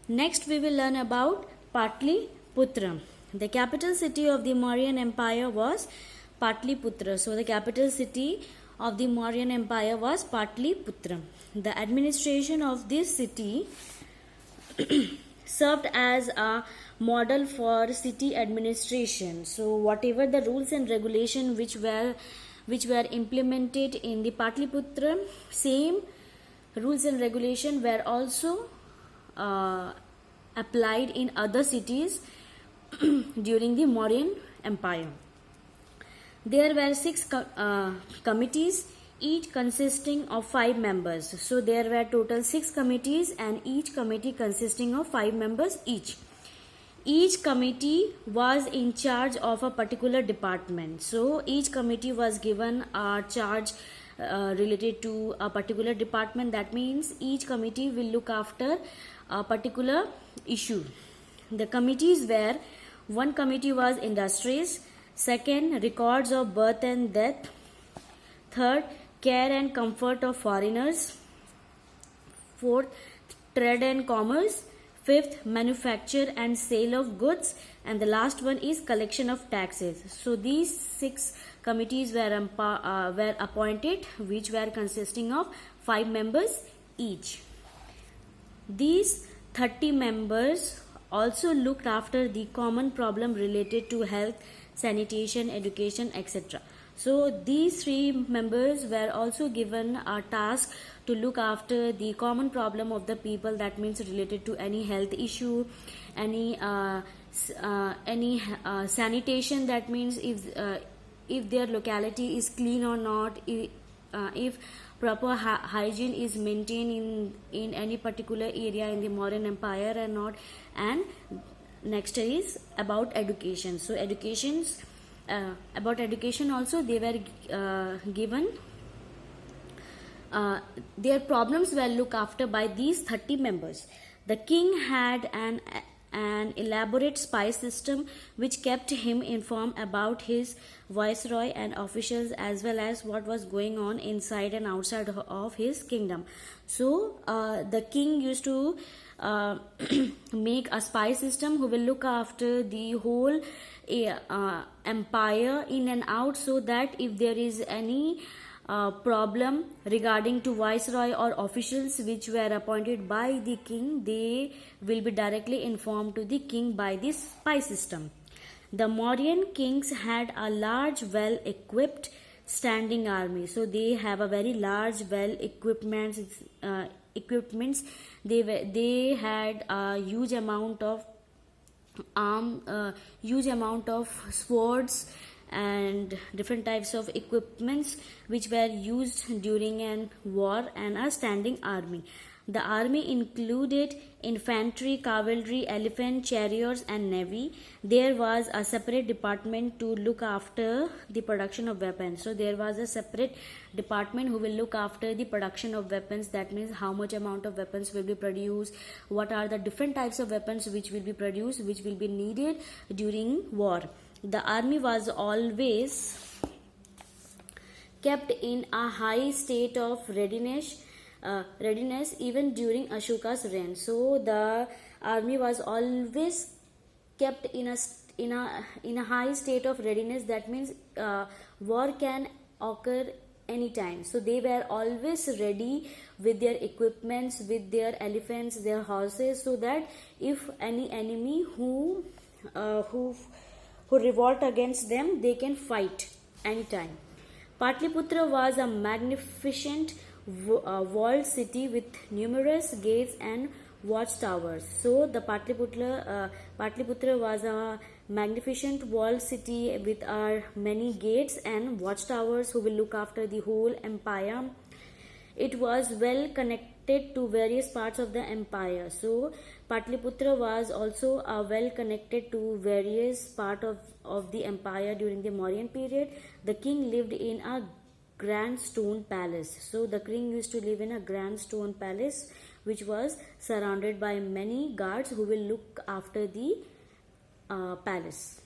Next we will learn about Patliputra. The capital city of the Mauryan Empire was Patliputra. So the capital city of the Mauryan Empire was Patliputra. The administration of this city served as a model for city administration. So whatever the rules and regulation which were implemented in the Patliputra, same rules and regulation were also applied in other cities during the Mauryan Empire. There were 6 committees, each consisting of 5 members. So there were total 6 committees and each committee consisting of 5 members each. Each committee was in charge of a particular department. So each committee was given a charge related to a particular department. That means each committee will look after a particular issue. The committees were: one committee was industries, second, records of birth and death, third, care and comfort of foreigners, fourth, trade and commerce, fifth, manufacture and sale of goods, and the last one is collection of taxes. So these 6 committees were appointed, which were consisting of 5 members each. These 30 members also looked after the common problem related to health, sanitation, education, etc. So these 3 members were also given a task to look after the common problem of the people. That means related to any health issue, any sanitation. That means if their locality is clean or not, if proper hygiene is maintained in any particular area in the Mauryan Empire or not. And next is about education. So about education also they were given. Their problems were looked after by these 30 members. The king had an elaborate spy system which kept him informed about his viceroy and officials, as well as what was going on inside and outside of his kingdom. So the king used to make a spy system who will look after the whole empire in and out, so that if there is any problem regarding to viceroy or officials which were appointed by the king, they will be directly informed to the king by this spy system. The Mauryan kings had a large, well-equipped standing army. So they have a very large, well-equipments. They had a huge amount of huge amount of swords and different types of equipments which were used during an war, and a standing army. The army included infantry, cavalry, elephant, chariots and navy. There was a separate department to look after the production of weapons. So there was a separate department who will look after the production of weapons. That means how much amount of weapons will be produced, what are the different types of weapons which will be produced, which will be needed during war. The army was always kept in a high state of readiness even during Ashoka's reign. So the army was always kept in a high state of readiness. That means war can occur anytime. So they were always ready with their equipments, with their elephants, their horses, so that if any enemy who revolt against them, they can fight anytime. Patliputra was a magnificent walled city with numerous gates and watchtowers. So the Patliputra was a magnificent walled city with many gates and watchtowers who will look after the whole empire. It was well connected to various parts of the empire. So Patliputra was also well connected to various parts of the empire during the Mauryan period. The king lived in a grand stone palace. So the king used to live in a grand stone palace which was surrounded by many guards who will look after the palace.